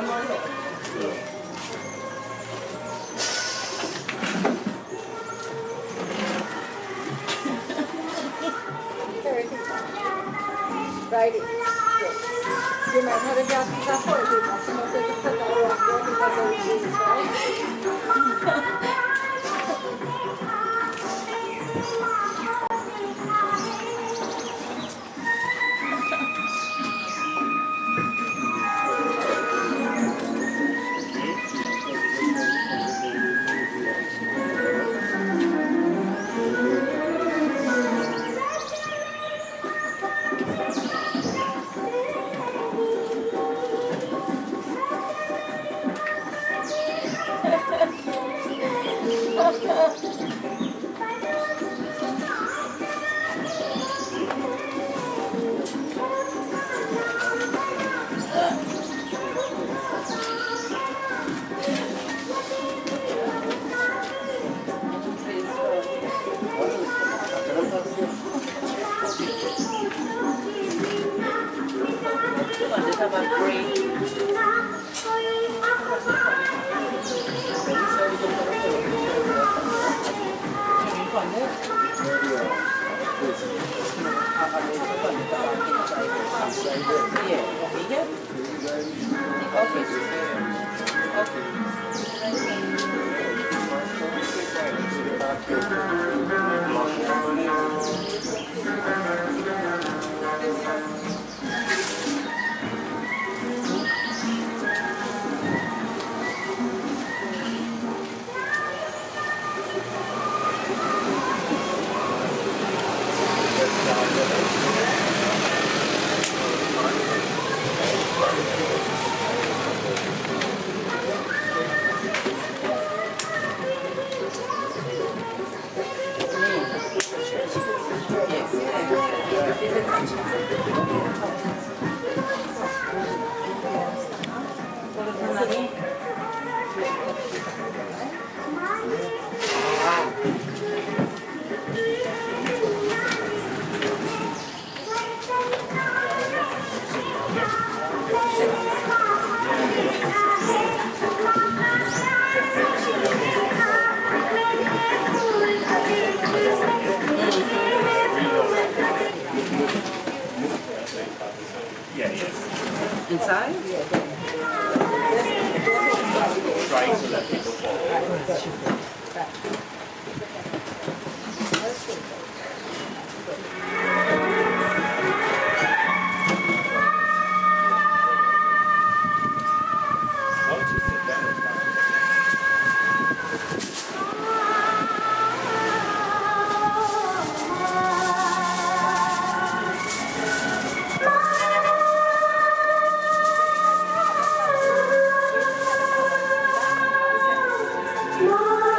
Right. You might have a job visa for it, but you know, they can put that on there because of these, right? Inside? Trying to let people follow. Why don't you sit down? Lord.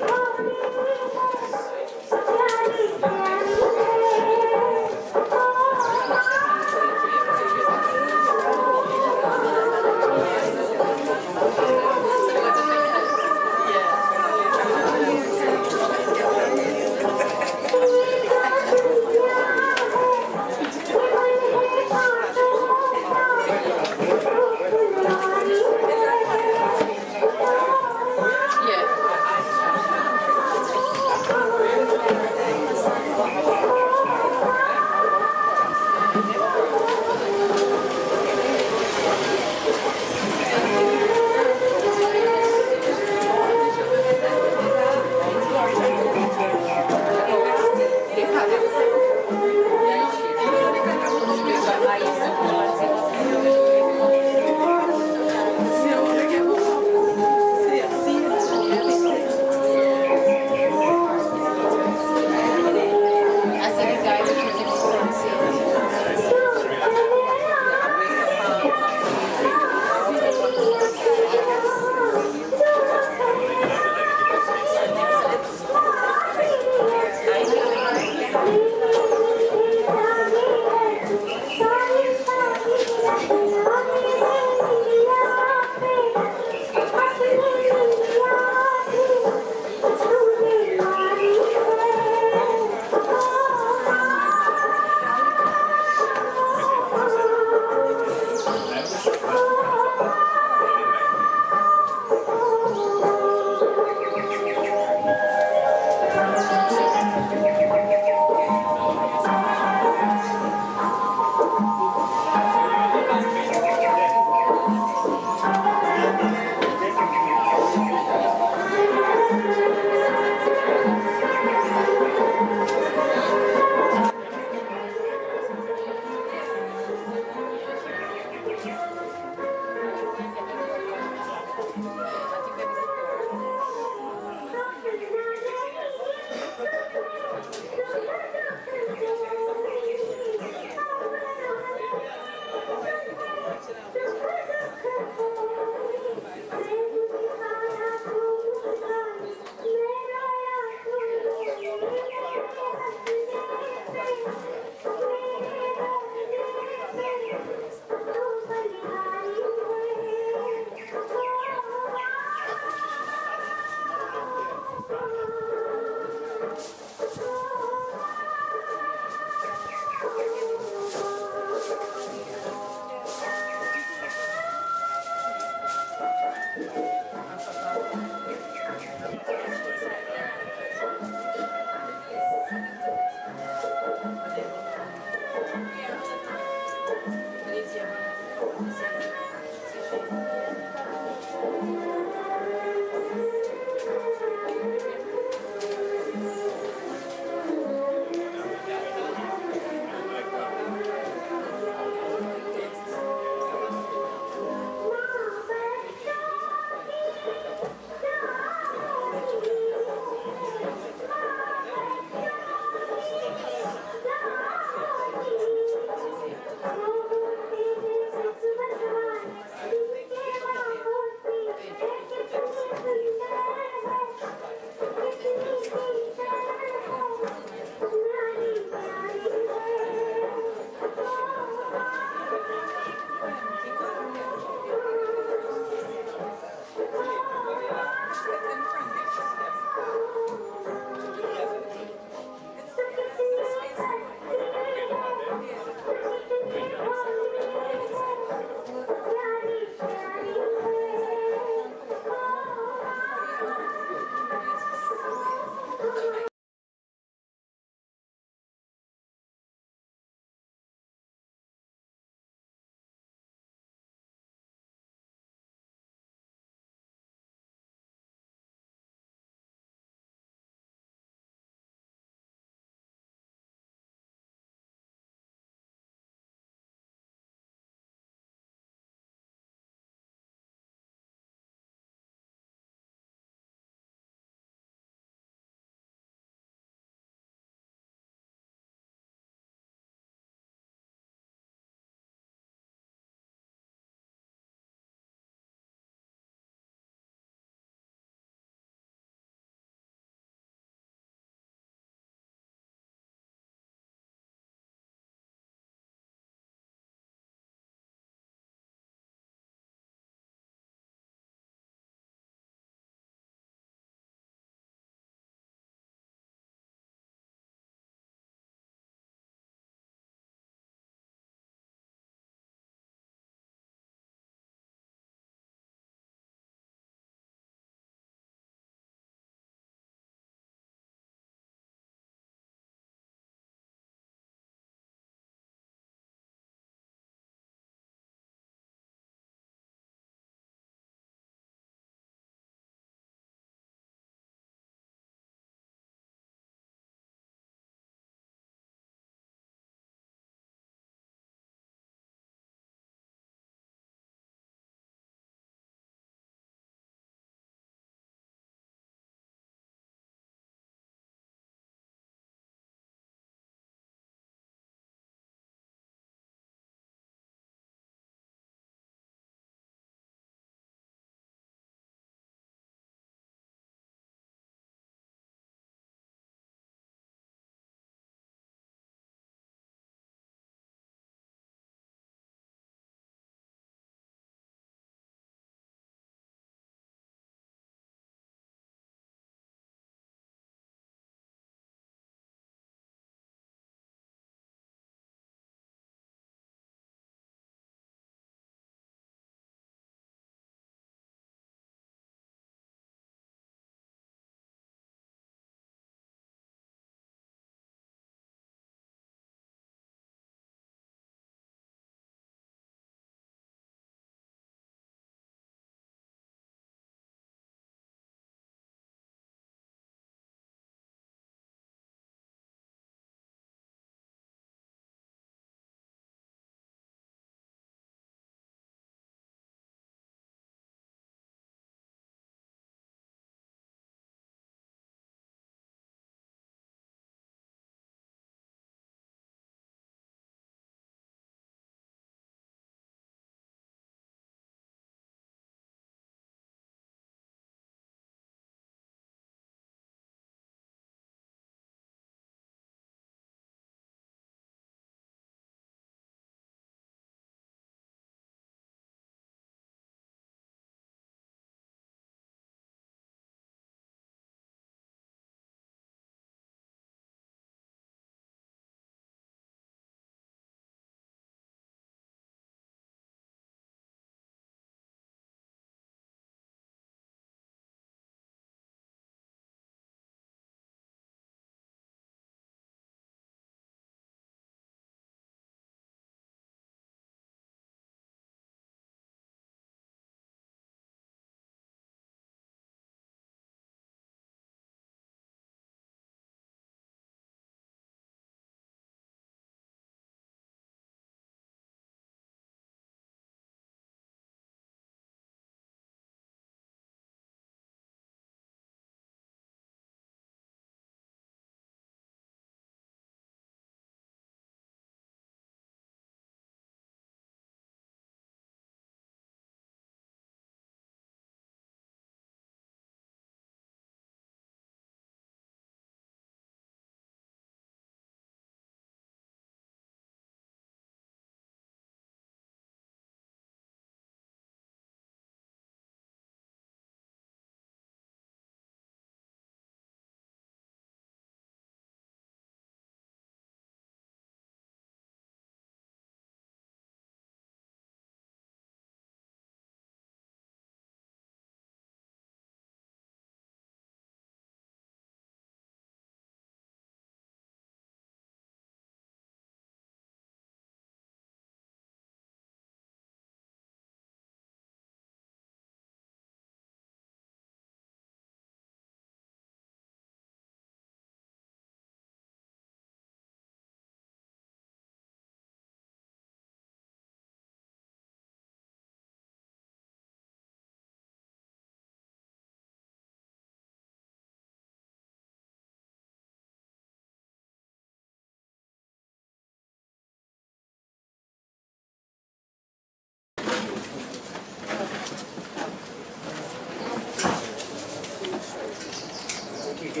No.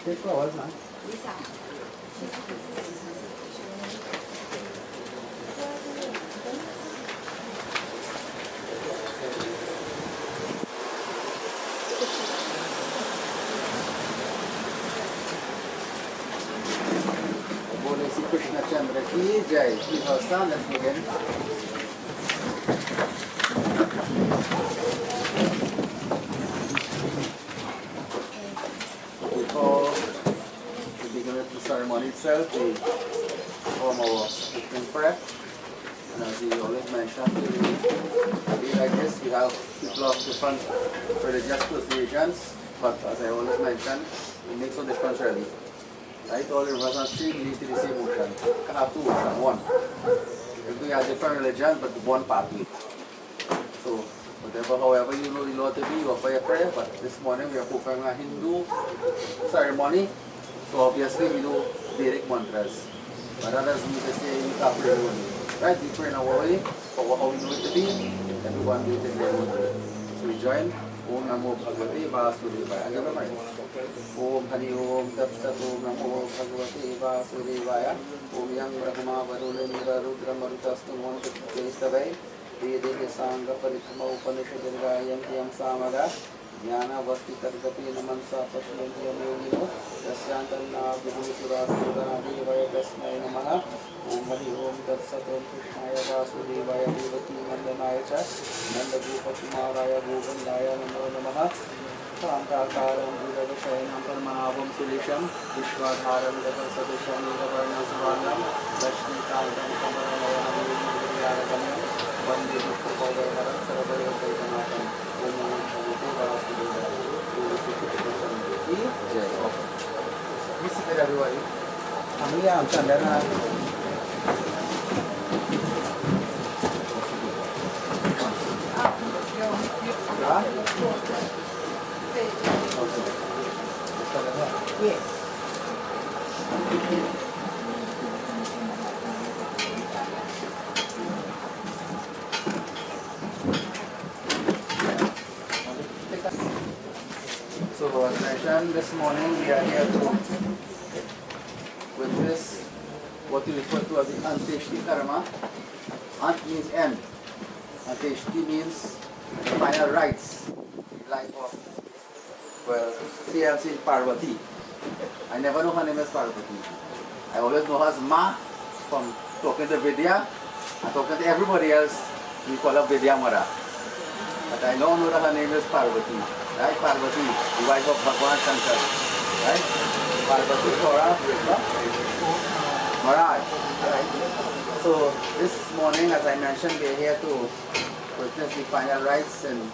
Take flowers, man. बोले श्री कृष्ण चंद्र की जय। Please all stand, let's begin. Before we begin with the ceremony itself, we perform our opening prayer. And as we always mention, to be like this, we have people of different religious persuasions, but as I always mention, it makes no difference really. Right? All rivers and streams lead to the same ocean. Have two oceans, one. We have different religions, but one pathway. So, whatever, however you know the Lord to be, you offer your prayer. But this morning we are performing a Hindu ceremony. So obviously we do Vedic mantras. But that doesn't mean to say you can't pray only. Right? We pray in our way, for how we know it to be. Everyone do it in their own way. So we join. Om Namo Bhagavate Vasudevaya. Give a mic. Om Hari Om Tat Sat Om Namo Bhagavate Vasudevaya. Om Yang Brahma Varule Nira Rudra Marutastum Om Tastavai. Vede Sangha Parikama Upanishadanga Yam Yam Samada. Jnana Vasti Targapi Namansa Pashyanti Yamino. Yasyantanna Vidu Surasura Devaya Tasmai Namaha. Om Hari Om Tat Sat Om Krishnaya Vasudevaya Devati Mandanaya Cha. Nanda Gopa Kumaraya Govindaya Namo Namaha. Sankakaram Vidavashayanam Parmanavam Sulisham. Vishwadharam Gatasadisham Nigavarna Suvanam. Lakshmi Kantam Kamaranayam Vidyarakanyam. Vande Bhutapadaram Sarabaya Kaitanatam. Om Namo Bhagavate Vasudevaya. Jai. Please sit there, everybody. I'm Chandana. Yes. So as mentioned this morning, we are here to witness what we refer to as the Anteshti karma. Ant means end. Anteshti means the final rites, the life of, well, CLC Parbattie. I never know her name as Parbattie. I always know her as Ma from talking to Vidya and talking to everybody else. We call her Vidya Marajh. But I don't know that her name is Parbattie. Right? Parbattie, the wife of Bhagwan Shankar. Right? Parbattie, Flora, Marajh. Right? So this morning, as I mentioned, we are here to witness the final rites and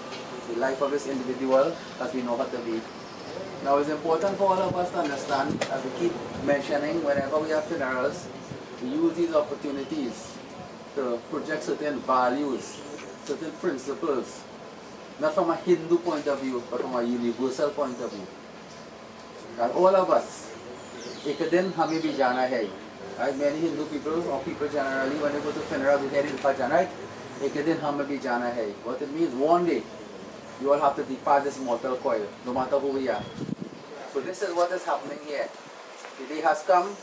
the life of this individual as we know her to be. Now it's important for all of us to understand, as we keep mentioning, whenever we have funerals, we use these opportunities to project certain values, certain principles, not from a Hindu point of view, but from a universal point of view. And all of us, ek din hame bhi jana hai. Right? Many Hindu people, or people generally, when they go to funerals, they hear it right? Ek din hame bhi jana hai. What it means, one day, you all have to depart this mortal coil, no matter who we are. So this is what is happening here. The day has come,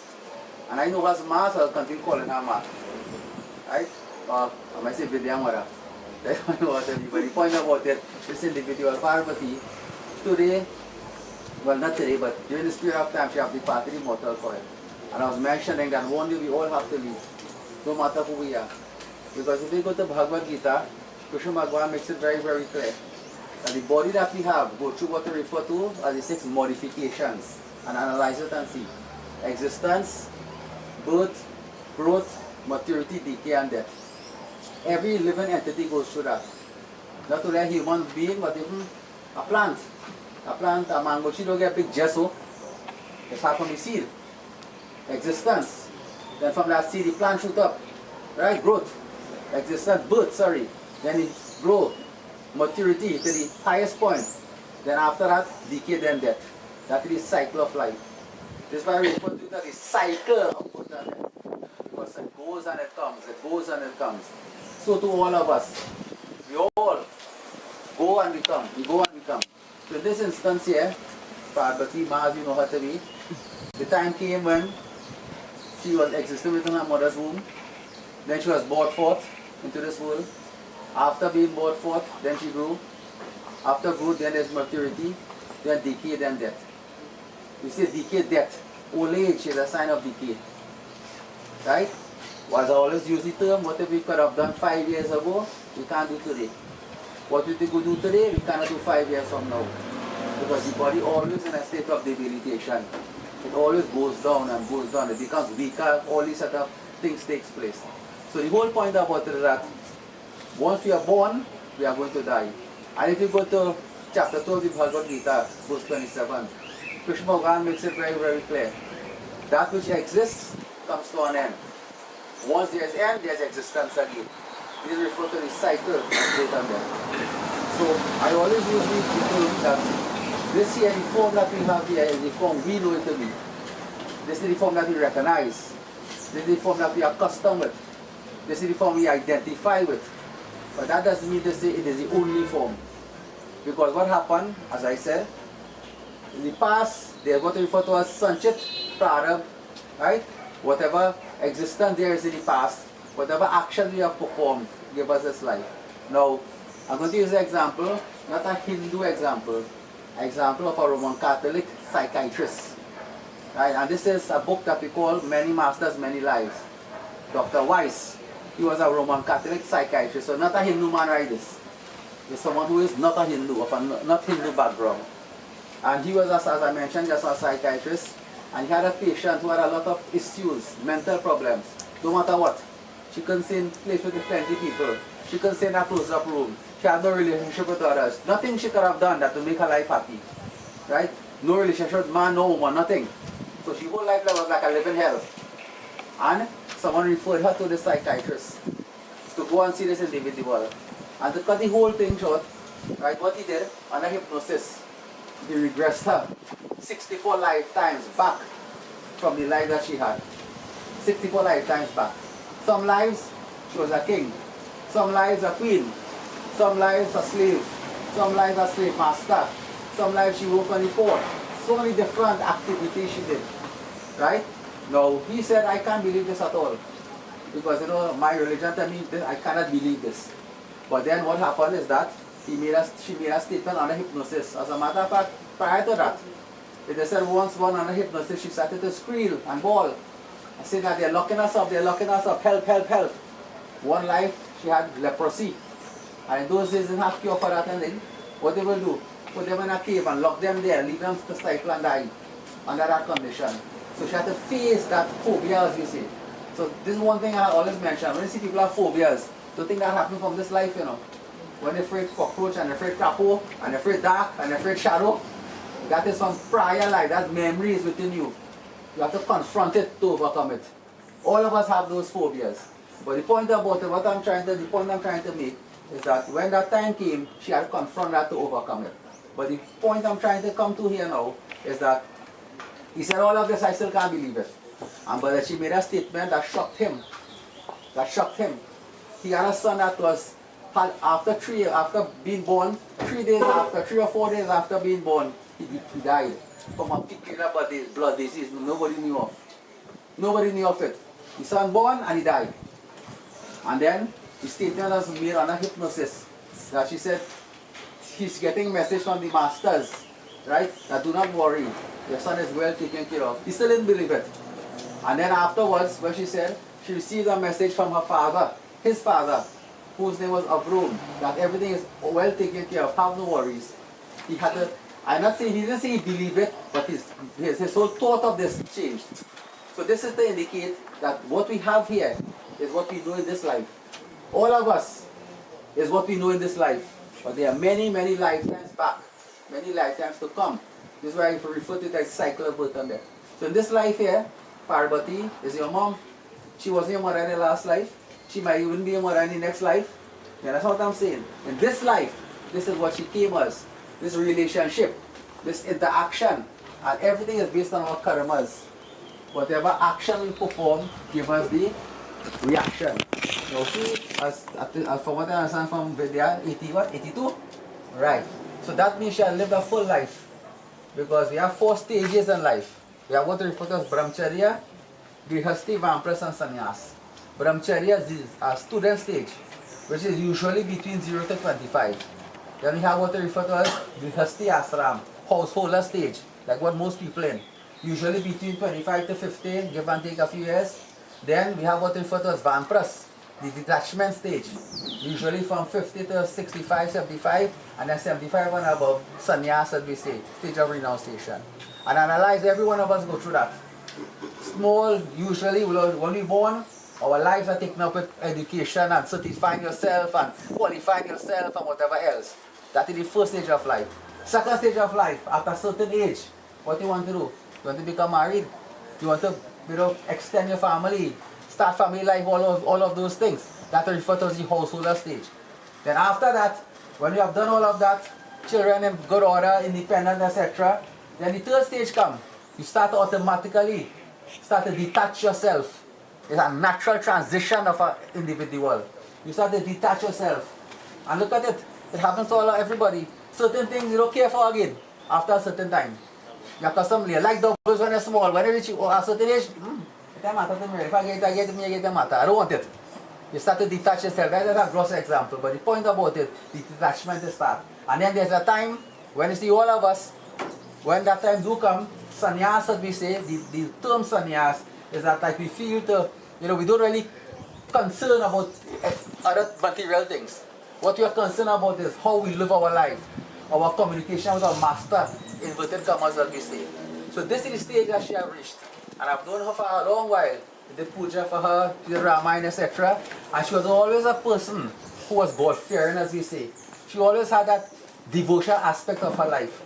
and I know as Ma, so I'll continue calling her Ma. Right? Or I might say Vidya Marajh. That's why I know what everybody point about it. This individual Parbattie, today, well not today, but during this period of time, she has departed the mortal coil. And I was mentioning that one day we all have to leave, no matter who we are. Because if we go to Bhagavad Gita, Krishna Bhagavan makes it very, very clear that the body that we have go through what we refer to as the 6 modifications and analyze it and see. Existence, birth, growth, maturity, decay and death. Every living entity goes through that. Not only a human being, but even a plant. A mango tree don't get big gesso. It's hard from the seed. Existence. Then from that seed the plant shoot up. Right? Growth. Existence, birth, sorry. Then it grow. Maturity to the highest point. Then after that, decay, then death. That is the cycle of life. This is why we refer to it as the cycle of birth and death. Because it goes and it comes, it goes and it comes. So to all of us, we all go and we come, we go and we come. So in this instance here, Parbattie, Marajh, you know her to be, the time came when she was existing within her mother's womb. Then she was brought forth into this world. After being brought forth, then she grew. After grew, then there's maturity, then decay, then death. We say decay, death. Old age is a sign of decay. Right? As I always use the term, what we could have done 5 years ago, we can't do today. What we could do today, we cannot do 5 years from now. Because the body always in a state of debilitation. It always goes down and goes down. It becomes weaker, all these sort of things takes place. So the whole point about it is that once we are born, we are going to die. And if you go to chapter 12 of Bhagavad Gita, verse 27, Krishna Bhagavan makes it very, very clear. That which exists comes to an end. Once there is end, there is existence again. This refers to the cycle of birth and death. So I always use the term that this here, the form that we have here is the form we know it to be. This is the form that we recognize. This is the form that we are accustomed with. This is the form we identify with. But that doesn't mean to say it is the only form. Because what happened, as I said, in the past, they are what we refer to as Sanchit, Prarabh, right? Whatever existence there is in the past, whatever action we have performed, give us this life. Now, I'm going to use an example, not a Hindu example of a Roman Catholic psychiatrist. Right? And this is a book that we call Many Masters, Many Lives. Dr. Weiss, he was a Roman Catholic psychiatrist, so not a Hindu man write this. It's someone who is not a Hindu, of a not Hindu background. And he was, as I mentioned, just a psychiatrist. And he had a patient who had a lot of issues, mental problems. No matter what. She couldn't stay in place with plenty people. She couldn't stay in a closed up room. She had no relationship with others. Nothing she could have done that would make her life happy. Right? No relationship with man, no woman, nothing. So she whole life was like a living hell. And someone referred her to the psychiatrist to go and see this individual. And to cut the whole thing short, right, what he did, under hypnosis, he regressed her 64 lifetimes back from the life that she had. 64 lifetimes back. Some lives, she was a king. Some lives a queen. Some lives a slave. Some lives a slave master. Some lives she worked on the port. So many different activities she did. Right? Now, he said, I can't believe this at all. Because, you know, my religion tells me this, I cannot believe this. But then what happened is that she made a statement under hypnosis. As a matter of fact, prior to that, they said once one under hypnosis, she started to squeal and bawl. I said that they're locking us up, help, help, help. One life, she had leprosy. And in those days, they didn't have cure for that and then what they will do? Put them in a cave and lock them there, leave them to stifle and die under that condition. So she had to face that phobia, as you say. So this is one thing I always mention. When you see people have phobias, don't think that happens from this life, you know. When they're afraid cockroach and they're afraid crapo and they're afraid dark and they're afraid shadow, that is from prior life, that memory is within you. You have to confront it to overcome it. All of us have those phobias. But the point about it, the point I'm trying to make is that when that time came, she had to confront that to overcome it. But the point I'm trying to come to here now is that he said all of this, I still can't believe it. But she made a statement that shocked him. He had a son that was, after being born, 3 or 4 days after being born, he died from a peculiar blood disease nobody knew of. Nobody knew of it. His son born and he died. And then the statement was made under hypnosis that she said he's getting message from the masters, right? That do not worry, your son is well taken care of. He still didn't believe it. And then afterwards, when she said she received a message from her father, his father, whose name was Avrom, that everything is well taken care of, have no worries. He had to, I'm not saying, he didn't say he believed it, but his whole thought of this changed. So this is to indicate that what we have here is what we know in this life. All of us is what we know in this life. But there are many, many lifetimes back, many lifetimes to come. This is why I refer to it as cycle of birth and death. So in this life here, Parbattie is your mom. She wasn't your mother in the last life. She might even be your mother in the next life. Yeah, that's what I'm saying. In this life, this is what she came as. This relationship, this interaction, and everything is based on our karmas. Whatever action we perform, give us the reaction. Now see, as from what I understand from Vidya, 80 what? 82? Right. So that means she has lived a full life. Because we have 4 stages in life. We have what we refer to as Brahmacharya, Grihasti, Vamprasa and Sannyas. Brahmacharya is a student stage, which is usually between 0 to 25. Then we have what we refer to as Grihasti Ashram, householder stage, like what most people in. Usually between 25 to 15, give and take a few years. Then we have what we refer to as Vampras, the detachment stage, usually from 50 to 65, 75, and then 75 and above, sannyas as we say, stage of renunciation. And analyze, every one of us go through that. Small, usually when we born, our lives are taken up with education and certifying yourself and qualifying yourself and whatever else. That is the first stage of life. Second stage of life, after a certain age, what do you want to do? You want to become married? You want to extend your family, start family life, all of those things. That is referred to as the householder stage. Then after that, when you have done all of that, children in good order, independent, etc., then the third stage comes. You start to automatically start to detach yourself. It's a natural transition of an individual. You start to detach yourself. And look at it. It happens to everybody. Certain things you don't care for again after a certain time. You have to like doubles when they're small. When they reach a certain age, it doesn't matter to me. If I get it, it doesn't matter. I don't want it. You start to detach yourself. That's a gross example. But the point about it, the detachment is start. And then there's a time when you see all of us, when that time do come, sannyas, as we say, the term sannyas is that like we feel to, we don't really concern about other material things. What we are concerned about is how we live our life, our communication with our master, inverted commas as we say. So this is the stage that she has reached. And I've known her for a long while. I did puja for her, she did Ramayana, etc. And she was always a person who was God-fearing, as we say. She always had that devotion aspect of her life.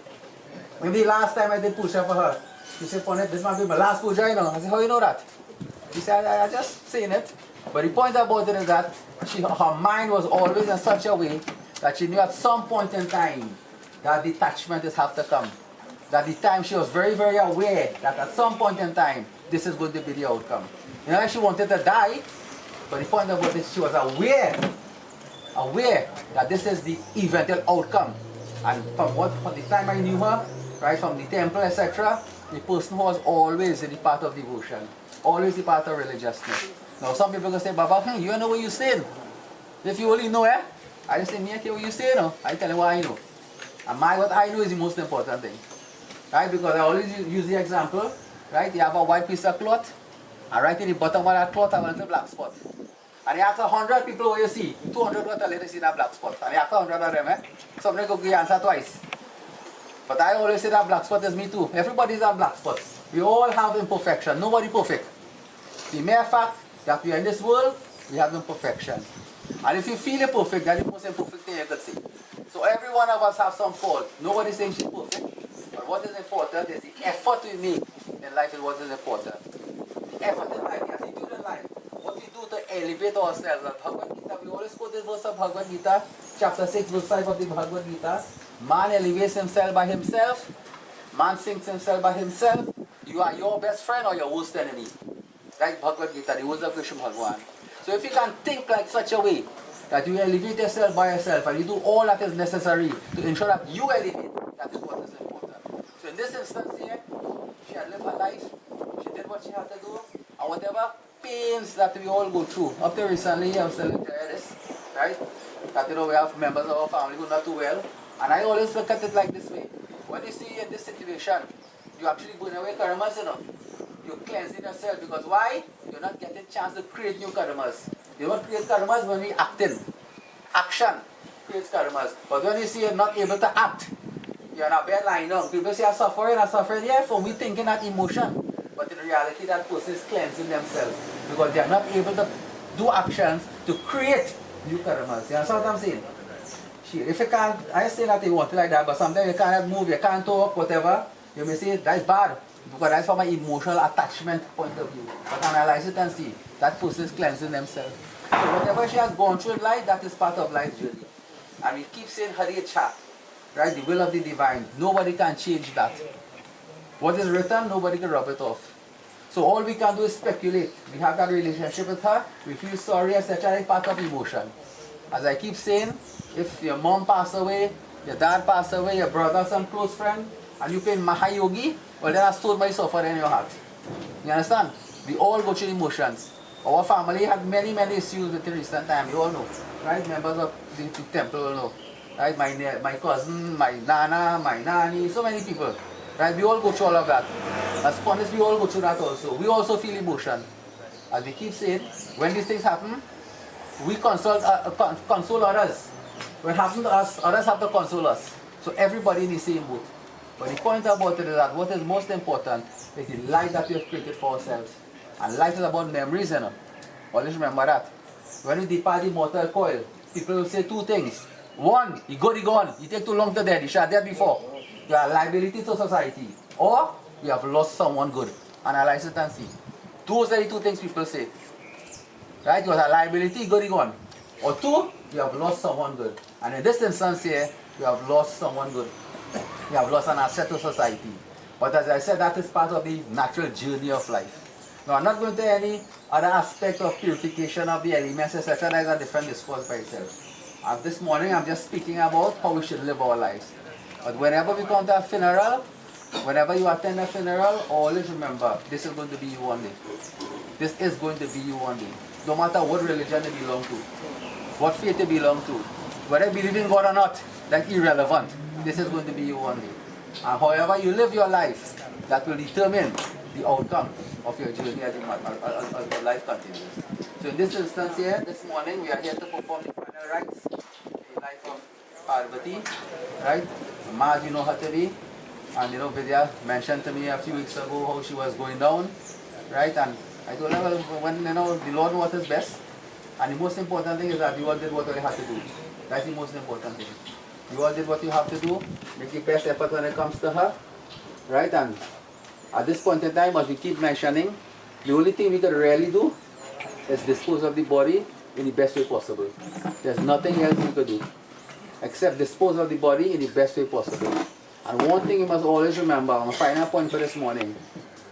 Maybe the last time I did puja for her, she said, Ponet, this might be my last puja, I said, how you know that? She said, I just saying it. But the point about it is that her mind was always in such a way that she knew at some point in time that detachment is have to come. That the time she was very, very aware that at some point in time, this is going to be the outcome. Like she wanted to die, but the point about it, she was aware that this is the eventual outcome. And from the time I knew her, right, from the temple, etc., the person was always in the path of devotion, always the path of religiousness. Now some people can say, Baba, you don't know what you're saying. If you only know, I just say, me, what you say, no? I tell you what I know. And what I know is the most important thing. Right? Because I always use the example, right? You have a white piece of cloth, and right in the bottom of that cloth, I have a little black spot. And you ask 100 people what you see, 200 what later see that black spot. And you ask 100 of them, somebody could give you answer twice. But I always say that black spot is me too. Everybody's a black spot. We all have imperfection. Nobody perfect. The mere fact that we are in this world, we have imperfection. And if you feel imperfect, that's the most imperfect thing you could say. So every one of us have some fault. Nobody's saying she's perfect. But what is important is the effort we make in life is what is important. The effort in life, the attitude in life. What we do to elevate ourselves. Bhagavad Gita, we always quote this verse of Bhagavad Gita, chapter 6, verse 5 of the Bhagavad Gita. Man elevates himself by himself. Man sinks himself by himself. You are your best friend or your worst enemy. Like Bhagavad Gita, the words of Krishna Bhagavan. So if you can think like such a way that you elevate yourself by yourself and you do all that is necessary to ensure that you elevate, that is what is important. So in this instance here, she had lived her life, she did what she had to do, and whatever pains that we all go through. Up to recently, I'm still enjoying this, right? That we have members of our family who are not too well. And I always look at it like this way. When you see in this situation, you actually burn away karmas, You're cleansing yourself because why? You're not getting a chance to create new karmas. You don't create karmas when we acting. action creates karmas. But when you see you're not able to act, you're in a bed lying down. People say, I'm suffering, yeah, for me thinking that emotion. But in reality, that person is cleansing themselves because they are not able to do actions to create new karmas. You understand what I'm saying? If you can't, I say that you want it like that, but sometimes you can't move, you can't talk, whatever, you may say that's bad because that's from an emotional attachment point of view. But analyze it and see that person is cleansing themselves. So whatever she has gone through in life, that is part of life's journey. And we keep saying Haricha, right? The will of the divine. Nobody can change that. What is written, nobody can rub it off. So all we can do is speculate. We have that relationship with her, we feel sorry, etc. It's part of emotion. As I keep saying, if your mom passed away, your dad passed away, your brother, some close friend, and you pay Mahayogi, well then that's so much suffering in your heart. You understand? We all go through emotions. Our family had many issues with the recent time, you all know. Right? Members of the temple all know. Right? My cousin, my nana, my nanny, so many people. Right? We all go through all of that. As honest, we all go through that also. We also feel emotion. As we keep saying, when these things happen, we console others. When it happens to us, others have to console us. So everybody in the same boat. But the point about it is that what is most important is the life that we have created for ourselves. And life is about memories, you know. Always remember that. When you depart the mortal coil, people will say two things. One, you gone. You take too long to dead. You shot dead before. You are a liability to society. Or you have lost someone good. Analyze it and see. Those are the two things people say. Right? You are a liability, gone. Or two, you have lost someone good. And in this instance here, you have lost someone good. You have lost an asset to society. But as I said, that is part of the natural journey of life. Now, I'm not going to any other aspect of purification of the elements, etc. That is a different discourse by itself. And this morning, I'm just speaking about how we should live our lives. But whenever we come to a funeral, whenever you attend a funeral, always remember, this is going to be you one day. This is going to be you one day. No matter what religion you belong to, what faith you belong to, whether you believe in God or not, that's irrelevant. This is going to be you one day. And however you live your life, that will determine the outcome of your journey as your life continues. So in this instance here, this morning, we are here to perform the final rites in the life of Parbattie, right? Marajh, you know her to be. And you know, Vidya mentioned to me a few weeks ago how she was going down, right? And I told her, well, when you know, the Lord knows what is best. And the most important thing is that you all did what you had to do. That's the most important thing. You all did what you have to do, make the best effort when it comes to her, right? And at this point in time, as we keep mentioning, the only thing we can really do is dispose of the body in the best way possible. There's nothing else we could do except dispose of the body in the best way possible. And one thing you must always remember, on a final point for this morning,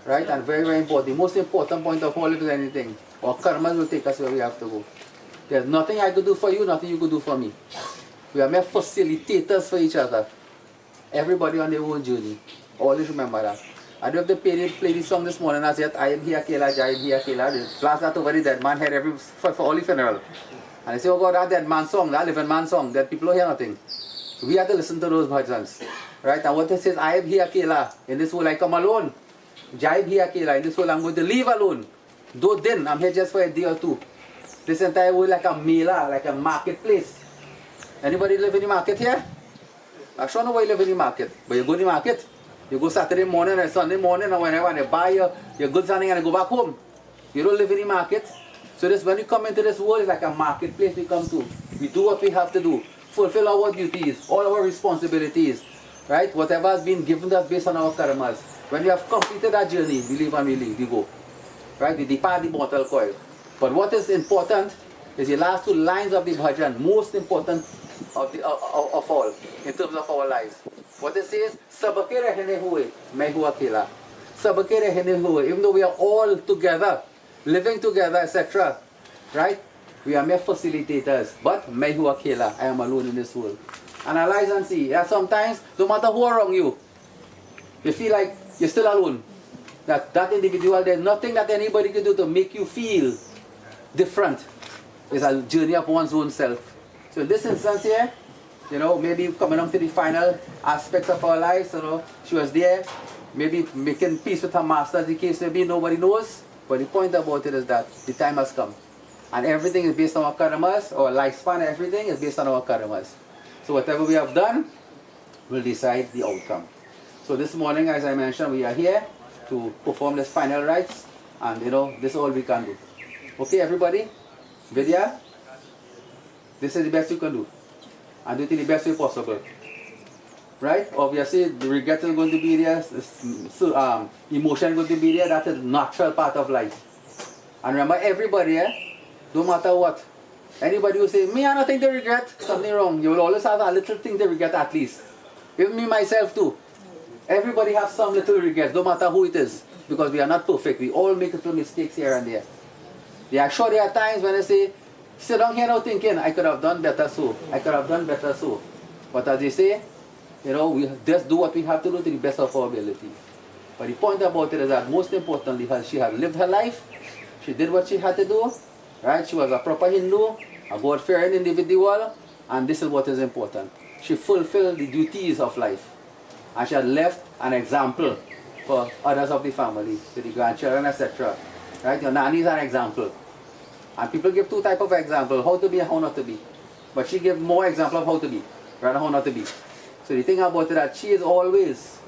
right? And very important, the most important point of all is anything. Our karmas will take us where we have to go. There's nothing I could do for you, nothing you could do for me. We are mere facilitators for each other. Everybody on their own journey. Always remember that. I do have to play this song this morning. I said, I am here, Kela, I am here, Kela. Blast that over the dead man head for all the funeral. And I say, oh God, that dead man song, that living man song, that people don't hear nothing. We have to listen to those bhajans. Right? And what it says, I am here, Kela. In this world I come alone. Jai here, Kela. In this world I'm going to leave alone. Though then, I'm here just for a day or two. This entire world like a mela, like a marketplace. Anybody live in the market here? I sure nobody live in the market. But you go to the market. You go Saturday morning and Sunday morning and whenever and you buy your goods and you go back home. You don't live in the market. So this when you come into this world, it's like a marketplace we come to. We do what we have to do. Fulfill our duties, all our responsibilities. Right? Whatever has been given to us based on our karmas. When we have completed that journey, we live and we leave, we go. Right? We depart the mortal coil. But what is important is the last two lines of the bhajan, most important of all, in terms of our lives. What it says, Sabake rehne hue, main hua akela. Sabake rehne hue, even though we are all together, living together, etc. Right? We are mere facilitators, but main hua akela, I am alone in this world. Analyze and see. Yeah, sometimes, no matter who around you, you feel like you're still alone. That individual, there's nothing that anybody can do to make you feel different. It's a journey of one's own self. So in this instance here, you know, maybe coming on to the final aspects of our lives, you know, she was there, maybe making peace with her master, as the case may be, nobody knows. But the point about it is that the time has come. And everything is based on our karmas, our lifespan, everything is based on our karmas. So whatever we have done will decide the outcome. So this morning, as I mentioned, we are here to perform this final rites, and this is all we can do. Okay, everybody? Vidya? This is the best you can do. And do it in the best way possible. Right? Obviously, the regret is going to be there, emotion is going to be there. That is a natural part of life. And remember, everybody, no matter what, anybody who say, me, I don't think they regret, something wrong. You will always have a little thing they regret at least. Even me, myself too. Everybody has some little regrets, no matter who it is. Because we are not perfect. We all make little mistakes here and there. Yeah, sure, there are times when I say, sit down here now thinking, I could have done better so. I could have done better so. But as they say, we just do what we have to do to the best of our ability. But the point about it is that most importantly, she had lived her life. She did what she had to do. Right? She was a proper Hindu, a God-fearing individual. And this is what is important. She fulfilled the duties of life. And she had left an example for others of the family, to the grandchildren, etc. Right? Your nanny is an example. And people give two types of examples, how to be and how not to be. But she gave more example of how to be, rather how not to be. So the thing about it that she is always,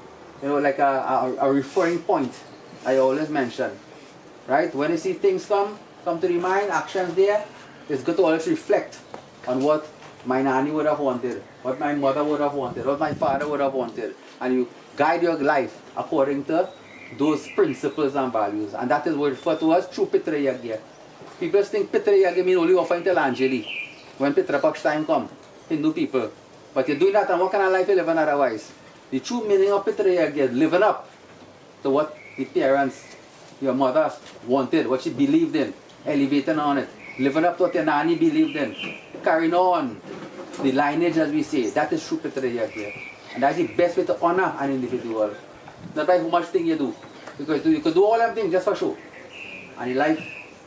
like a referring point, I always mention. Right? When you see things come to the mind, actions there, it's good to always reflect on what my nanny would have wanted, what my mother would have wanted, what my father would have wanted. And you guide your life according to those principles and values. And that is what referred to as true Pitra Yagya. People think Pitra Yagya means only offering till Anjali. When Pitra Paksh time comes, Hindu people. But you're doing that, and what kind of life you living otherwise? The true meaning of Pitra Yagya is living up to what the parents, your mothers wanted, what she believed in, elevating on it. Living up to what your nanny believed in. Carrying on the lineage, as we say. That is true Pitra Yagya. And that's the best way to honor an individual. Not by how much thing you do. Because you could do all them things just for show. And your life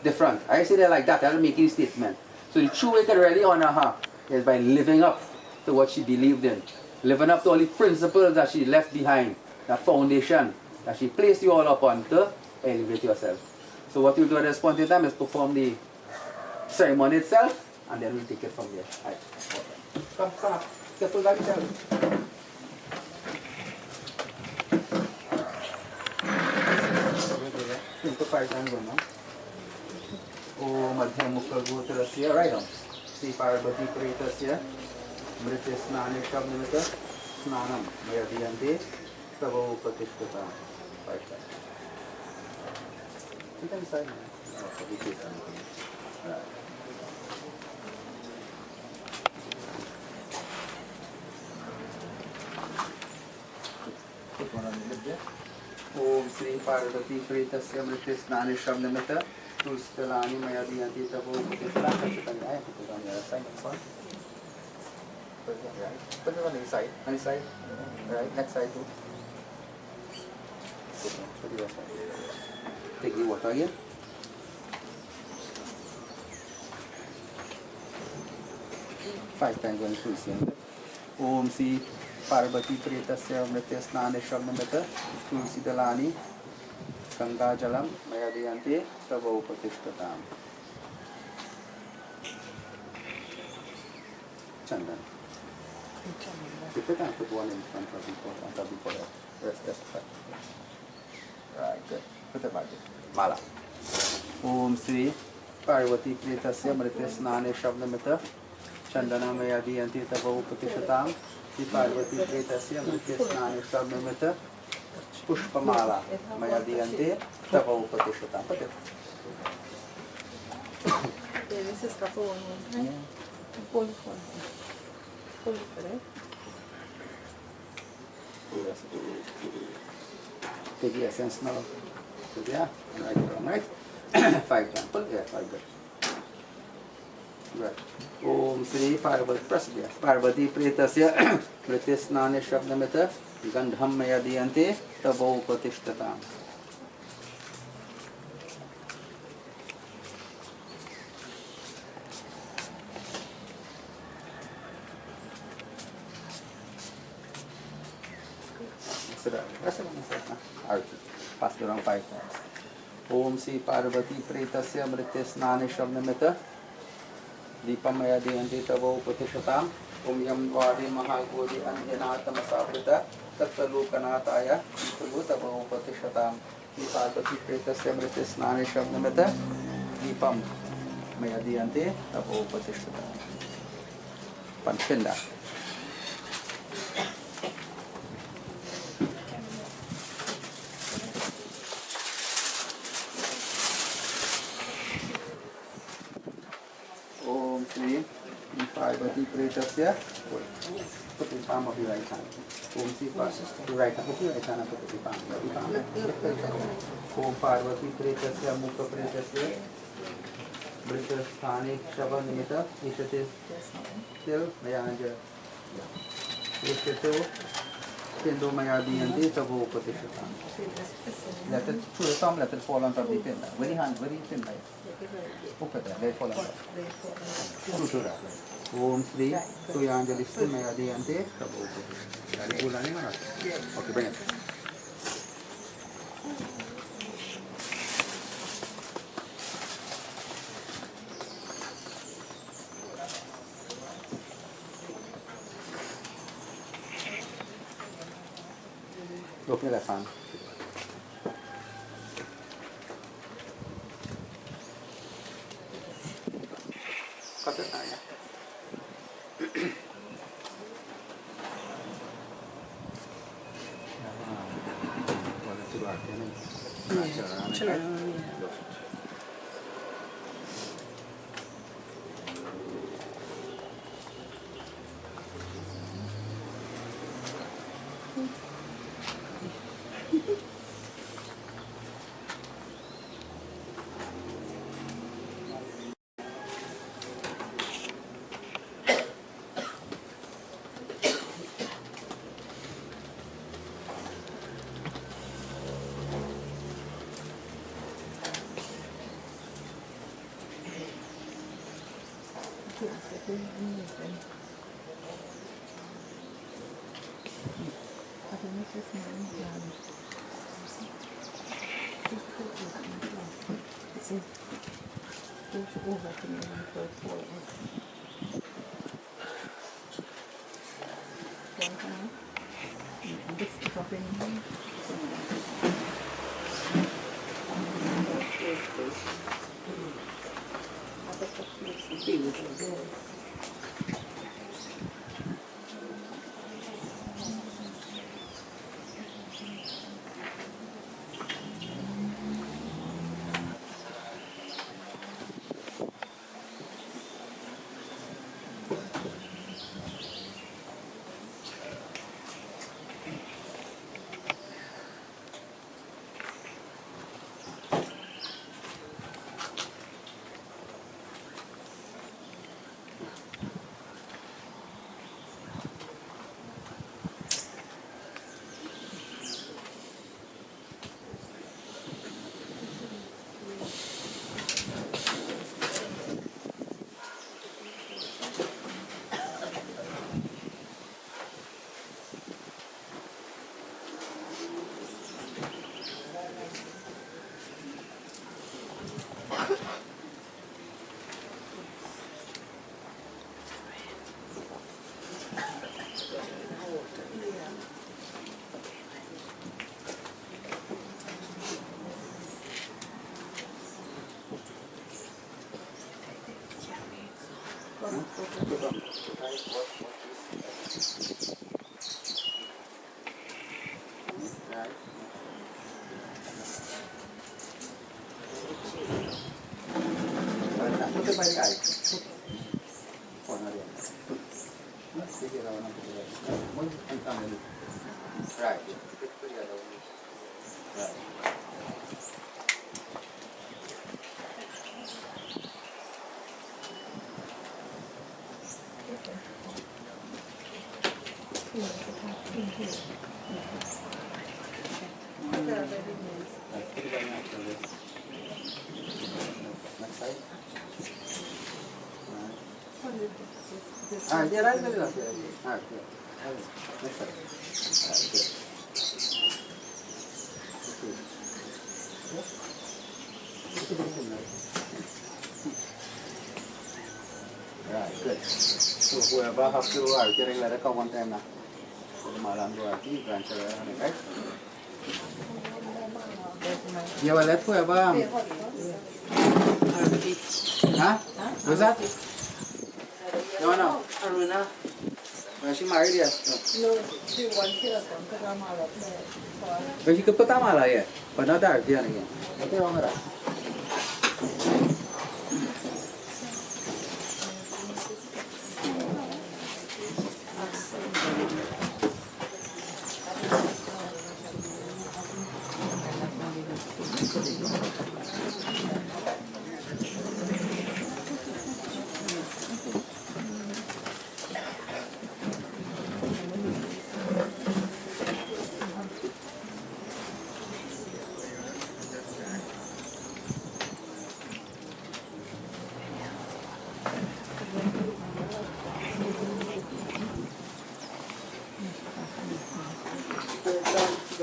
different. I say that like that. I don't make any statement. So the true way to really honor her is by living up to what she believed in. Living up to all the principles that she left behind. That foundation that she placed you all upon to elevate yourself. So what we'll do at this point in time is perform the ceremony itself, and then we'll take it from there. Right. Come up. Careful back yourself. Think of 5 times one, no? Om Madhyamukha right on. Sri Parbattie Pretasya Mriti Snani Shabnimita Snanam Mayadiyante Tavo Patishkata. 5 times. You can sign it. Right. Put one on the lid there. Om Sri Parbattie Pretasya Mriti Snani Shabnimita Tulstalani Mayadiyante Tavo Patishkata. Put it on the other side. Next one. Put it on the right. Put it on the side. On the side. Right. Next side too. Put the other side. Take the water again. Five times one Tulsi. Om Sri Parbattie Pretasya Mritya Snani Shabnamita Tulsi Dalani Ganga Jalam Mayadiyante Tavo Patishkatam. Chandan. Keep it and put one in front of the pot and before that. Rest just fine. Right, good. Put it back there. Mala. Om Sri Parbattie Pretasya Mritya Snani Shabnamita Chandana Mayadiyante Tavo Patishatam. Sri Parbattie Pretasya Mritya Snani Shabnamita Pushpamala Mayadiyante Tavo Patishatam. Put it. This is the phone. Phone. Phone, right? Take the essence now. So yeah, right? 5 times. Put there, 5 good. Right. Om Sri Parbattie Pretasya Mritya Snani Shabnamita Gandham Mayadiyante Tavo Patishtatam. That's it. Pass it around 5 times. ओम श्री पार्वती प्रेतस्य मृत्य स्नान शब्दमित दीपम मया दीयन्ते तवोपतिशताम् ओम यम द्वारे महागोरी अंजनातमसावृता तत्लोकनाथाय प्रभु तवोपतिशताम् श्री पार्वती प्रेतस्य मृत्य स्नान शब्दमित दीपम मया दीयन्ते तवोपतिशताम् पंचपिंडा ओम श्री पार्वती प्रेतस्य प्रतिपाम अभिवाइथान ओम श्री अभिवाइथान प्रतिपाम ओम पार्वती प्रेतस्य मुख प्रेतस्य मृत स्थाने शव निमित्त ईशते तिल मयांज ईशते Pindu mayadiyante tabo upatishatan. Let it fall on top of the pin. Very thin light. Let it fall on top. Sutura. Om Sri Tuyanjalistu mayadiyante tabo upatishatan. Okay, bring it. Open the fan. Cut it now, yeah. Yeah, right, very well. All right, good. Next time. All right, good. Okay. Yeah. Right, good. So whoever have to argue, let it come one time now. Malam do argue, grandchildren, right? Yeah, well, let whoever. Huh? What's that? No. Aruna. Well, she married yet? No, she wants to come to Marajh. But she could put that mala yet, but not that again. What's wrong with that?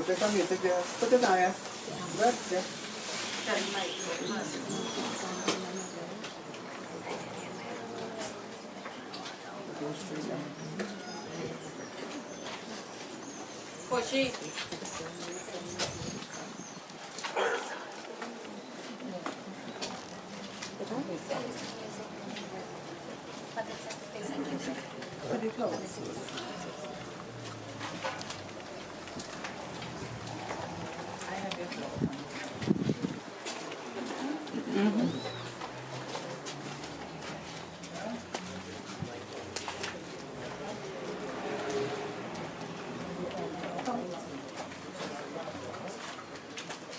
Put some music there. Put it down, yeah. Good, yeah. Koshi.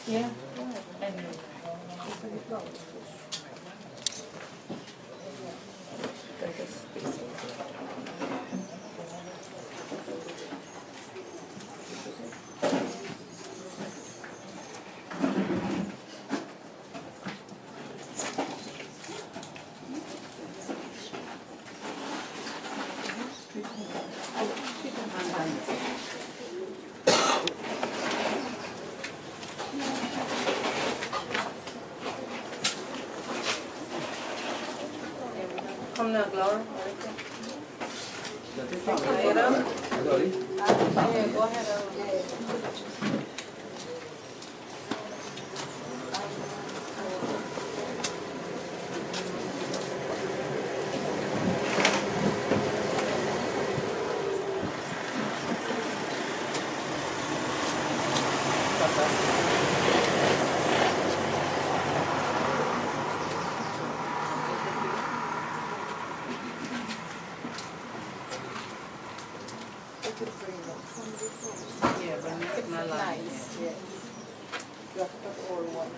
Yeah. Come now, Laura. Yeah, go ahead. Yeah, but make it not nice. Yeah. You have to put all one.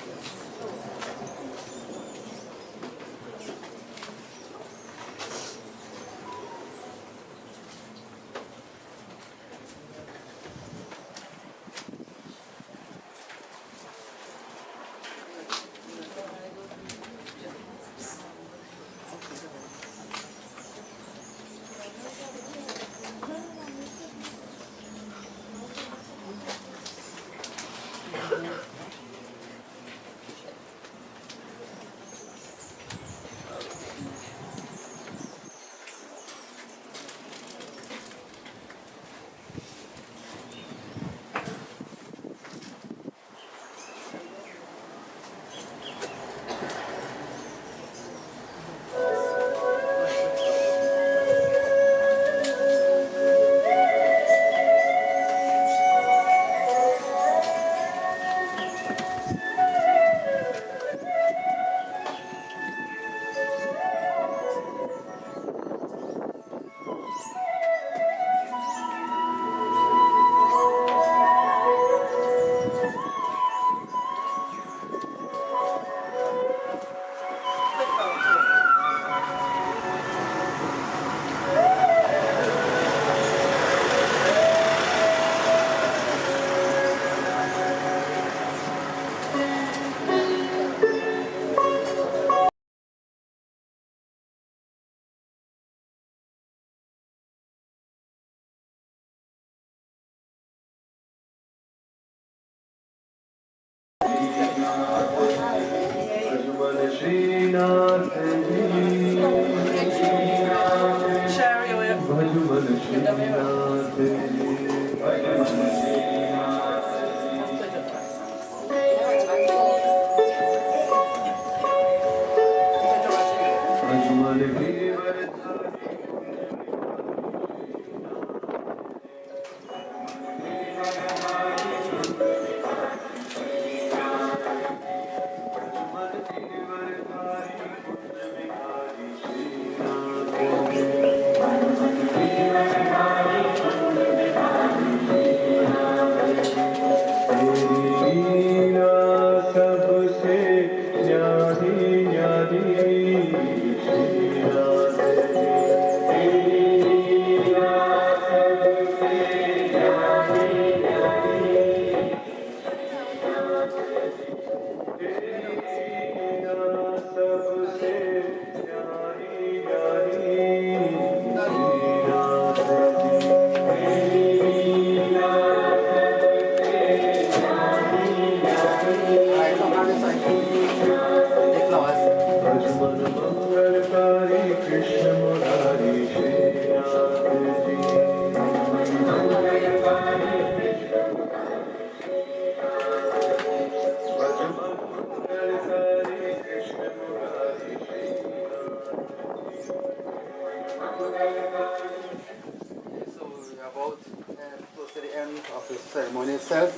Close to the end of the ceremony itself.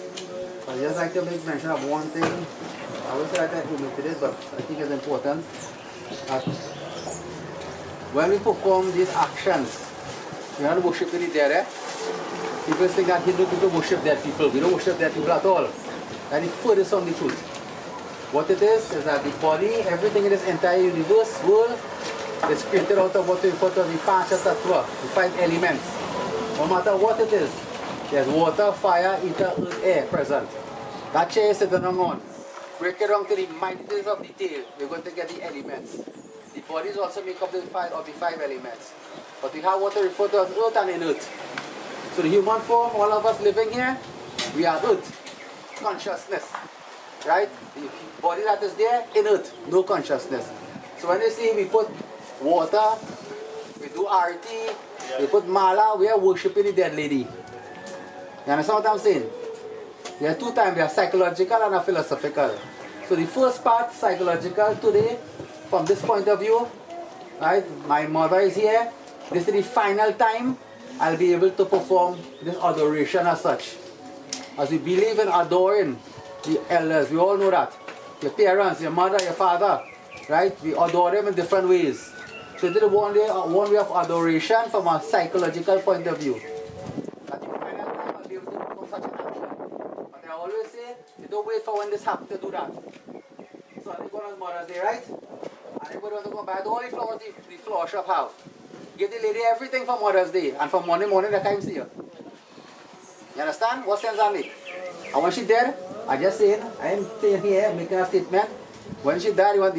I'd just like to make mention of one thing. I would say that I omitted it, but I think it's important. When we perform these actions, we are not worshiping the dead. People think that Hindu people worship dead people. We don't worship dead people at all. That is furthest from the truth. What it is that the body, everything in this entire universe, world, is created out of what we refer to as the Pancha Tattva, the 5 elements. No matter what it is, there's water, fire, ether, earth, air present. That chair is sitting on. Break it down to the minutest of detail, we're going to get the elements. The bodies also make up the 5 elements. But we have what we refer to as earth and inert. So the human form, all of us living here, we are earth, consciousness. Right? The body that is there, inert, no consciousness. So when you see we put water, we do arti, we put mala, we are worshipping the dead lady. You understand what I'm saying? There are 2 types, there are psychological and a philosophical. So the first part, psychological today, from this point of view, right? My mother is here. This is the final time I'll be able to perform this adoration as such. As we believe in adoring the elders, we all know that. Your parents, your mother, your father, right? We adore them in different ways. So this is one way of adoration from a psychological point of view. At the final time, I'll be able to perform such an action. But I always say, you don't wait for when this happens to do that. So I'm going on Mother's Day, right? And everybody wants to go buy all the flowers the flower shop have. Give the lady everything for Mother's Day, and for Monday morning, they can't see her. You understand? What sense I make? And when she dead, I just saying, I am saying here, making a statement. When she died, you want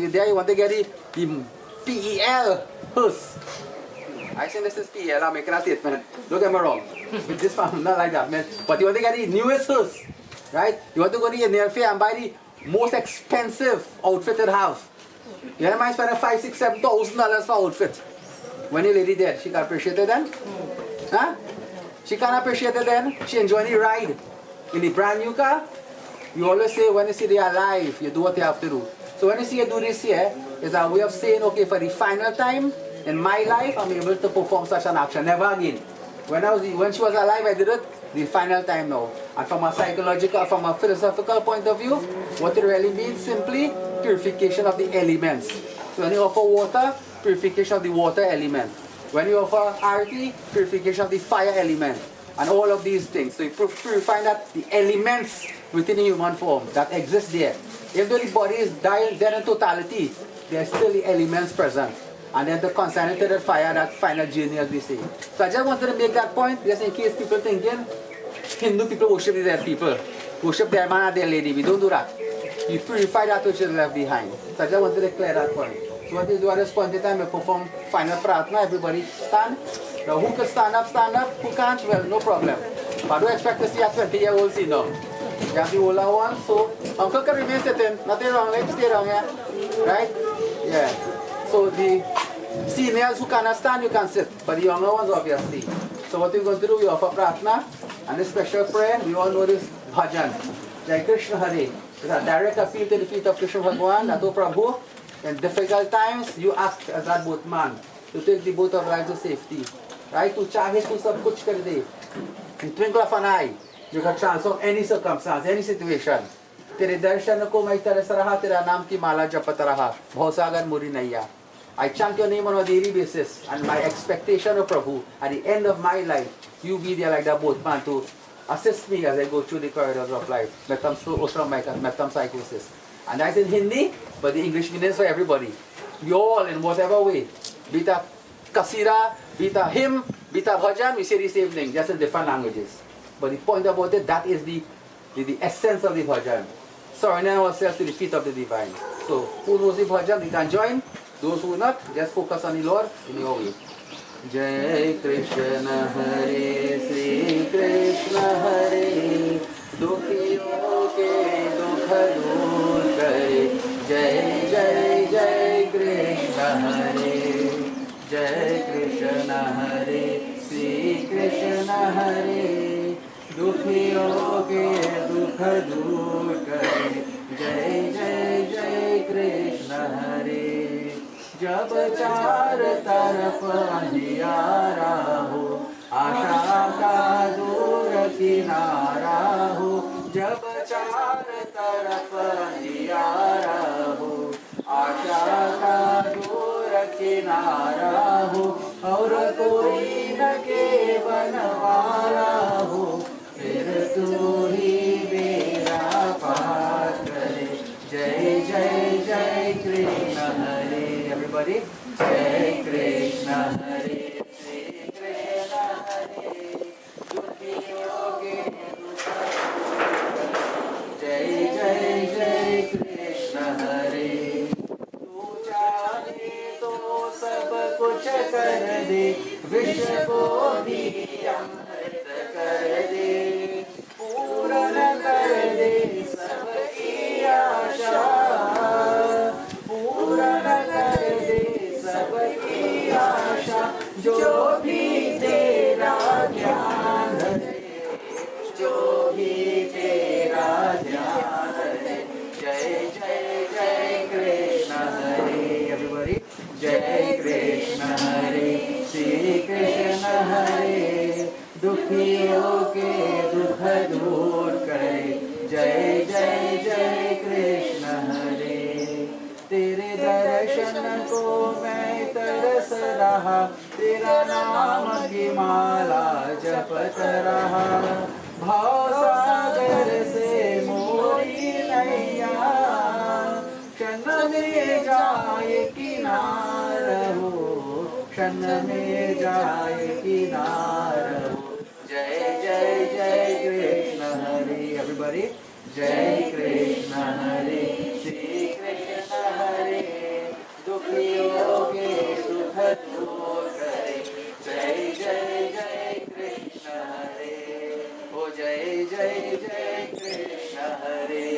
to get the PEL hearse. I say this is PEL, I'm making a statement. Don't get me wrong. With this family, not like that, man. But you want to get the newest hearse, right? You want to go to the Indian fair and buy the most expensive outfit it have. You don't mind spending $5,000, $7,000 for outfit. When the lady dead, she can appreciate it then? Huh? She can appreciate it then? She enjoy the ride in the brand new car? You always say when you see they are alive, you do what you have to do. So when you see you do this here, it's a way of saying, okay, for the final time in my life, I'm able to perform such an action. Never again. When she was alive, I did it. The final time now. And from a psychological, from a philosophical point of view, what it really means simply purification of the elements. So when you offer water, purification of the water element. When you offer arti, purification of the fire element. And all of these things. So you purify that the elements within the human form that exist there. Even though the body is dead in totality, there are still the elements present. And then the concentrated fire, that final journey as we say. So I just wanted to make that point, just in case people thinking Hindu people worship the dead people. Worship their man and their lady. We don't do that. You purify that which is left behind. So I just wanted to clear that point. So what you do at this point in time, you perform final pratna, everybody stand. Now who can stand up, who can't, well, no problem. But don't expect to see a 20-year-old see now. You have the older one, so uncle can remain sitting, nothing wrong, let's stay down here, right? Yeah. So the seniors who cannot stand, you can sit, but the younger ones obviously. So what we're going to do, we offer pratna and a special prayer. We all know this bhajan. Jai Krishna Hare. It's a direct appeal to the feet of Krishna Bhagwan, that O Prabhu, in difficult times, you ask as that boatman to take the boat of life to safety. Right? To chahe tu sab kuch kar de. In twinkle of an eye, you can transform any circumstance, any situation. तेरे दर्शन को मैं तरस रहा, तेरा नाम की माला जपत रहा, भवसागर मुरी नैया. I chant your name on a daily basis, and my expectation of Prabhu, at the end of my life, you be there like that boatman to assist me as I go through the corridors of life. Metam psychosis. And that's in Hindi, but the English meaning is for everybody. We all, in whatever way, be it a kasira, be it a hymn, be it a bhajan, we say the same thing, just in different languages. But the point about it, that is the essence of the bhajan. Surrendering ourselves to the feet of the divine. So, who knows the bhajan, we can join. Those who not, just focus on the Lord in your way. Jai Krishna Hare, Sri Krishna Hare, Dukhiyon ke dukha dur kare. Jai Jai Jai Krishna Hare, Jai Krishna Hare, Sri Krishna Hare, Dukhiyon ke dukha dur kare. Jai Jai Jai Krishna Hare. जब चार तरफ अंधियारा हो, आशा का दूर किनारा हो. जब चार तरफ अंधियारा हो, आशा का दूर किनारा हो, और कोई न केवल वाला हो, फिर तू ही मेरा पार करे. जय जय जय कृष्ण हरे. Everybody, Jai Krishna Hare, Sri Krishna Hare, Dukhiyon ke dukha dur kare. Jai Jai Jai Krishna Hare. Tu chahe to sab kuch kar de, vish ko bhi amrit kar de, puran kar de sabki aasha, puran सबकी आशा. जो भी तेरा ध्यान है, जो भी तेरा ध्यान है. जय जय जय कृष्ण हरे. Everybody, जय कृष्ण हरे, श्री कृष्ण हरे, दुखियों के दुख दूर करे. जय जय जय कृष्ण हरे. तेरे दर्शन को मैं तरस रहा, तेरा नाम की माला जपत रहा. भवसागर से मोरी नैया, क्षण में जाए किनार हो, क्षण में जाए किनार हो. जय जय जय कृष्ण हरे. Everybody, जय कृष्ण हरे, श्री कृष्ण हरे, दुखियों के सुख दूर करे. जय जय जय कृष्ण हरे. ओ जय जय जय कृष्ण हरे.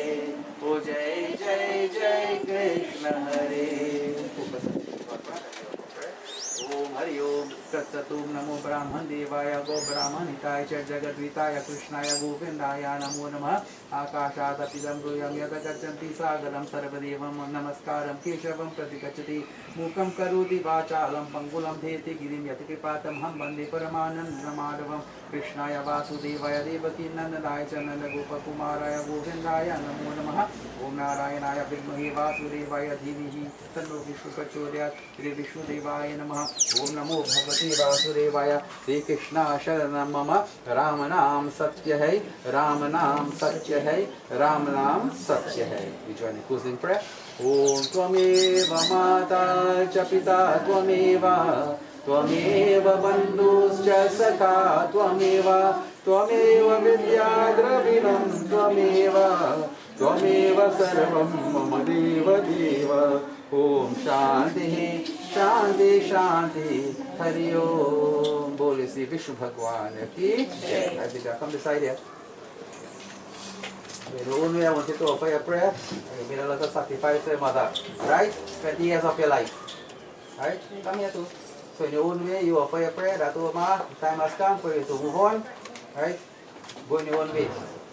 ओ जय जय जय कृष्ण हरे. ओम हरि ओम तत्सत्. ओम नमो ब्राह्मण देवाय गो ब्राह्मणिताय च जगद्विताय कृष्णाय गोविंदाय नमो नमः. आकाशादपिदं रूयं यद गच्छन्ति सागरं सर्वदेवं नमस्कारं केशवं प्रतिगच्छति. मूकं करोति वाचालं पंगुलं धेति गिरिं यत्कृपातमहं वन्दे परमानन्दमाधवं. कृष्णाय वासुदेवाय देवकी नन्दनाय च नन्दगोपकुमाराय गोविन्दाय नमो नमः. ओम नारायणाय विद्महे वासुदेवाय धीमहि तन्नो विष्णुः प्रचोदयात्. श्री विष्णुदेवाय नमः. ओम नमो भगवते वासुदेवाय. श्री कृष्ण शरणं मम. राम नाम सत्य है, राम नाम सत्य है, राम नाम सत्य है. We join in closing prayer. ओम त्वमेव माता च पिता त्वमेव, त्वमेव बन्धुश्च सखा त्वमेव, त्वमेव विद्या द्रविणं त्वमेव, त्वमेव सर्वं मम देव देव. ओम शांति शांति शांति. हरि ओम. बोले श्री विष्णु भगवान की जय. I think I come beside here. The only way I wanted to offer a prayer, you made a lot of sacrifice to your mother, right? 20 years of your life, right? Come here too. So in your own way, you offer your prayer that, oh Ma, the time has come for you to move on, right? Go in your own way,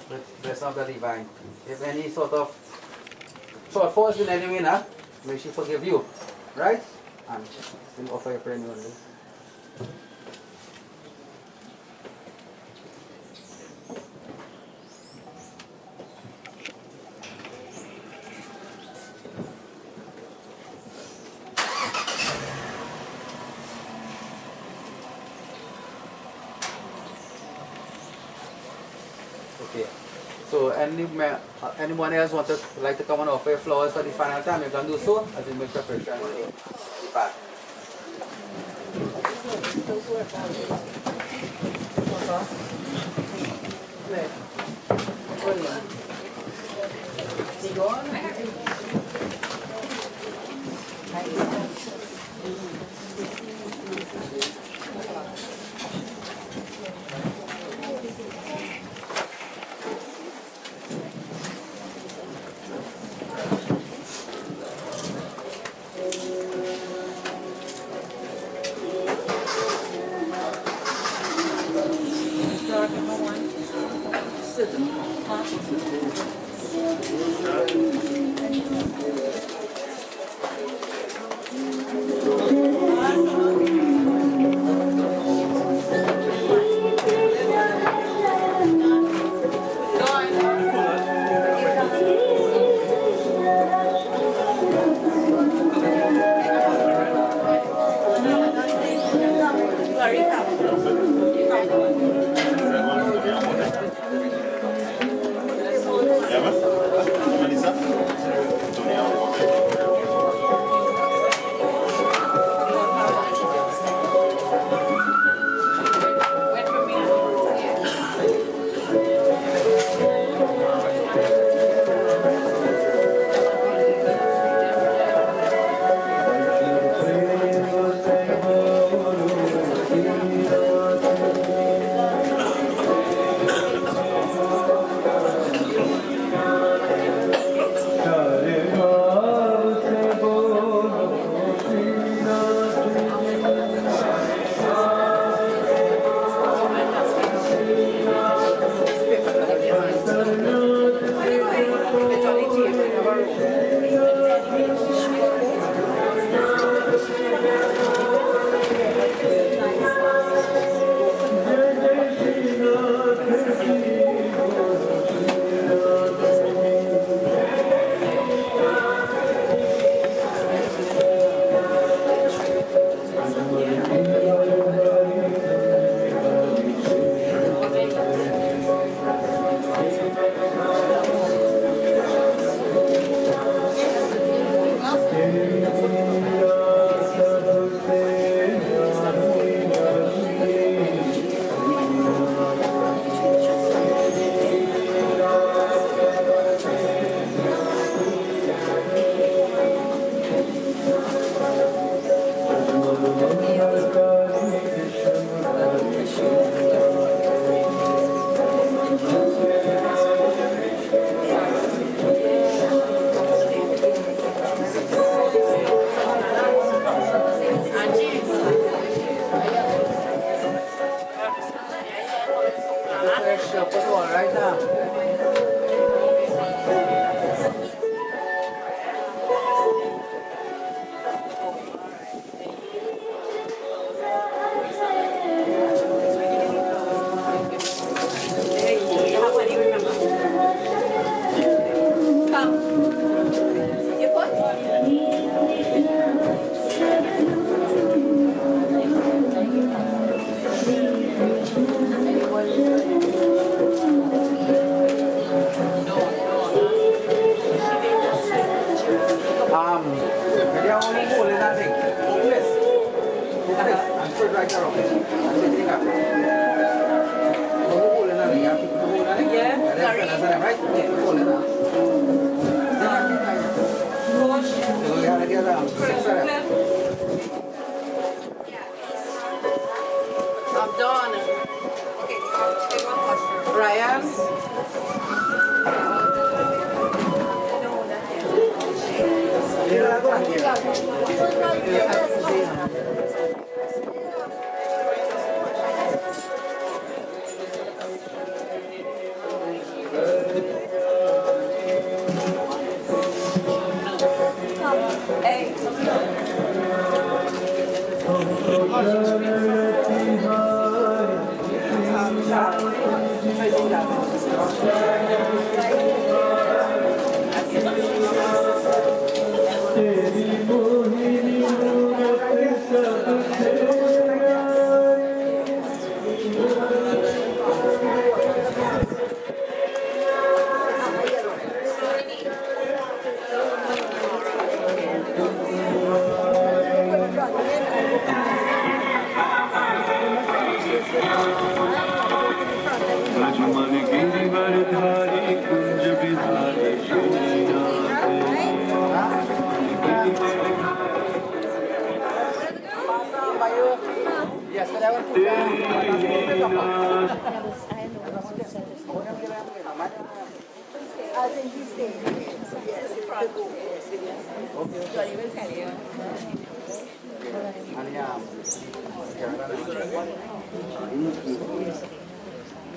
with blessing of the divine. If any sort of shortfalls in any way, nah, may she forgive you, right? And you offer your prayer in your own way. Okay. So anyone else like to come and offer flowers for the final time, you can do so as we make preparation to depart.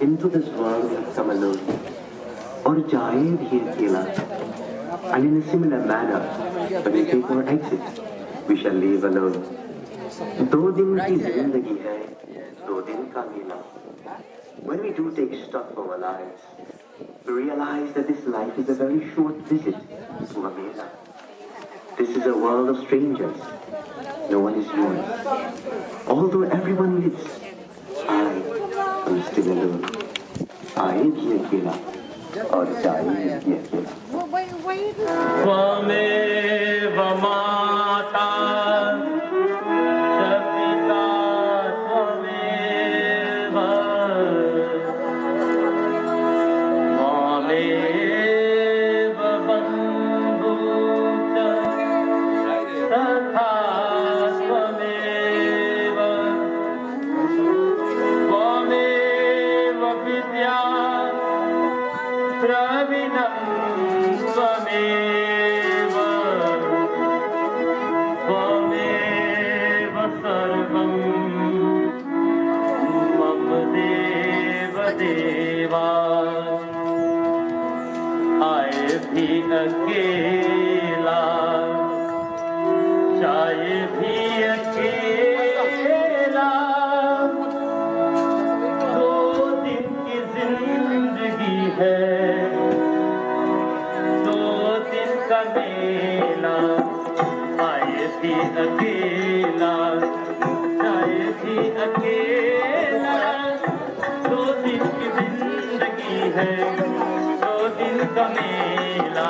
Into this world we come alone, or jaye bhi akela. And in a similar manner, when we take our exit, we shall leave alone. 2 दिन की जिंदगी है, 2 दिन का मेला. When we do take stock of our lives, we realize that this life is a very short visit to a mela. This is a world of strangers. No one is yours. Although everyone lives, I am still alone. आए भी अकेला और जाए भी अकेला. त्वमेव माता च पिता त्वमेव त्वमेव बन्धुः च तथा त्वमेव त्वमेव विद्या द्रविणं त्वमेव त्वमेव सर्वं मम देव देवा. आए भी अकेला जाए भी अकेला. 2 दिन की जिंदगी है, 2 दिन का मेला. आए भी अकेला जाए भी अकेला. 2 दिन की जिंदगी है, 2 दिन का मेला.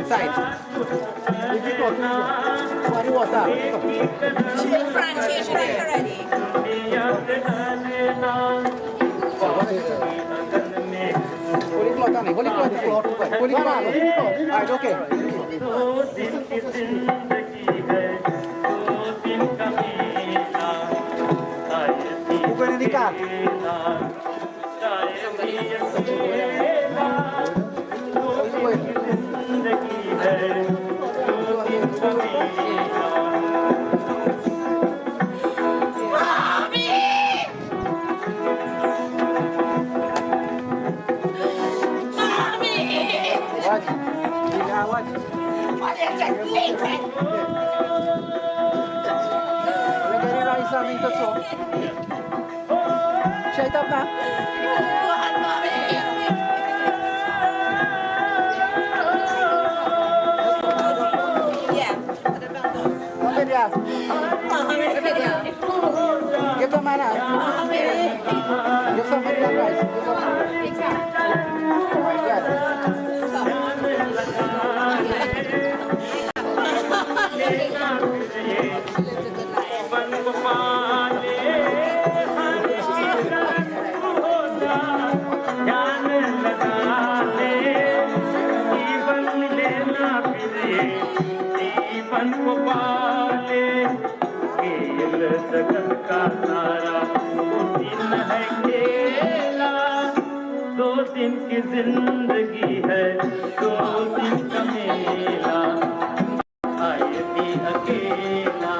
Inside. water. She in front, she should be ready. Pull it water, pull it water. Pull it water. Alright, okay. Bukan yang nikah. What? Nikah what? Lagyan ni Raisa ng tatso. Shut up na. Yeah. Kapit ya. Give the man out. Give some of the rice. Give some. Alright, yeah. दो दिन की जिंदगी है दो दिन का मेला आए भी अकेला